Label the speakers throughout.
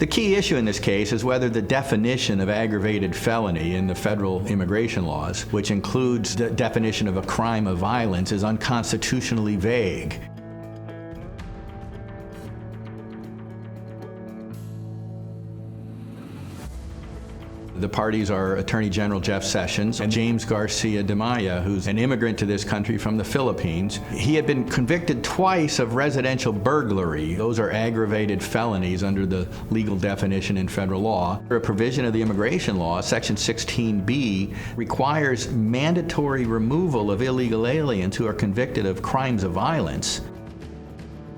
Speaker 1: The key issue in this case is whether the definition of aggravated felony in the federal immigration laws, which includes the definition of a crime of violence, is unconstitutionally vague. The parties are Attorney General Jeff Sessions and James Garcia de Maya, who's an immigrant to this country from the Philippines. He had been convicted twice of residential burglary. Those are aggravated felonies under the legal definition in federal law. A provision of the immigration law, Section 16B, requires mandatory removal of illegal aliens who are convicted of crimes of violence.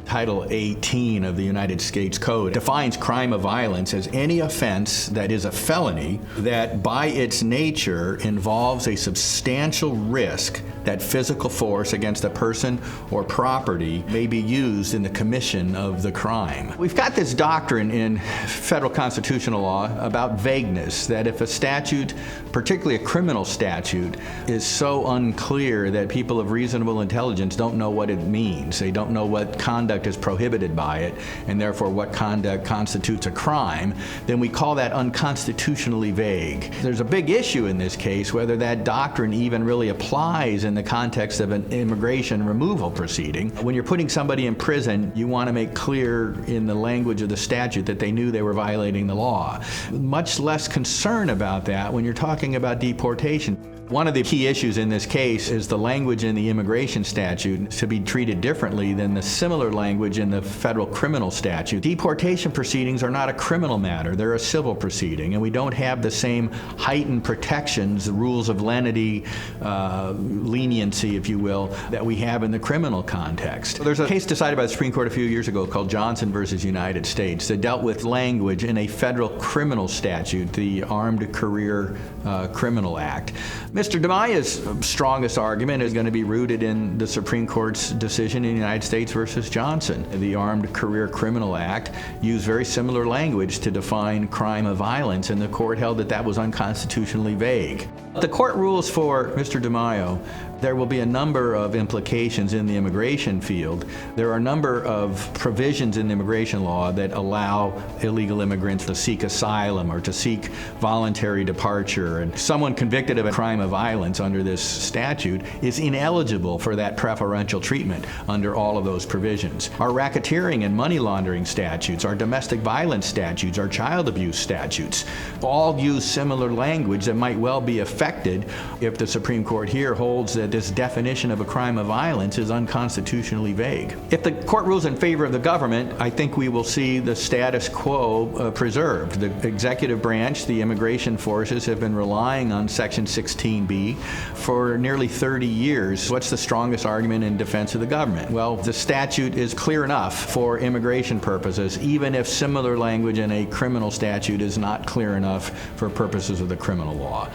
Speaker 1: Title 18 of the United States Code defines crime of violence as any offense that is a felony that by its nature involves a substantial risk that physical force against a person or property may be used in the commission of the crime. We've got this doctrine in federal constitutional law about vagueness, that if a statute, particularly a criminal statute, is so unclear that people of reasonable intelligence don't know what it means, they don't know what conduct is prohibited by it, and therefore what conduct constitutes a crime, then we call that unconstitutionally vague. There's a big issue in this case whether that doctrine even really applies in the context of an immigration removal proceeding. When you're putting somebody in prison, you want to make clear in the language of the statute that they knew they were violating the law. Much less concern about that when you're talking about deportation. One of the key issues in this case is the language in the immigration statute to be treated differently than the similar language in the federal criminal statute. Deportation proceedings are not a criminal matter, they're a civil proceeding, and we don't have the same heightened protections, the rules of lenity, leniency, if you will, that we have in the criminal context. There's a case decided by the Supreme Court a few years ago called Johnson versus United States that dealt with language in a federal criminal statute, the Armed Career Criminal Act. Mr. de Maya's strongest argument is going to be rooted in the Supreme Court's decision in the United States versus Johnson. The Armed Career Criminal Act used very similar language to define crime of violence, and the court held that that was unconstitutionally vague. The court rules for Mr. de Maya. There will be a number of implications in the immigration field. There are a number of provisions in the immigration law that allow illegal immigrants to seek asylum or to seek voluntary departure. And someone convicted of a crime of violence under this statute is ineligible for that preferential treatment under all of those provisions. Our racketeering and money laundering statutes, our domestic violence statutes, our child abuse statutes all use similar language that might well be affected if the Supreme Court here holds that this definition of a crime of violence is unconstitutionally vague. If the court rules in favor of the government, I think we will see the status quo preserved. The executive branch, the immigration forces, have been relying on Section 16B for nearly 30 years. What's the strongest argument in defense of the government? Well, the statute is clear enough for immigration purposes, even if similar language in a criminal statute is not clear enough for purposes of the criminal law.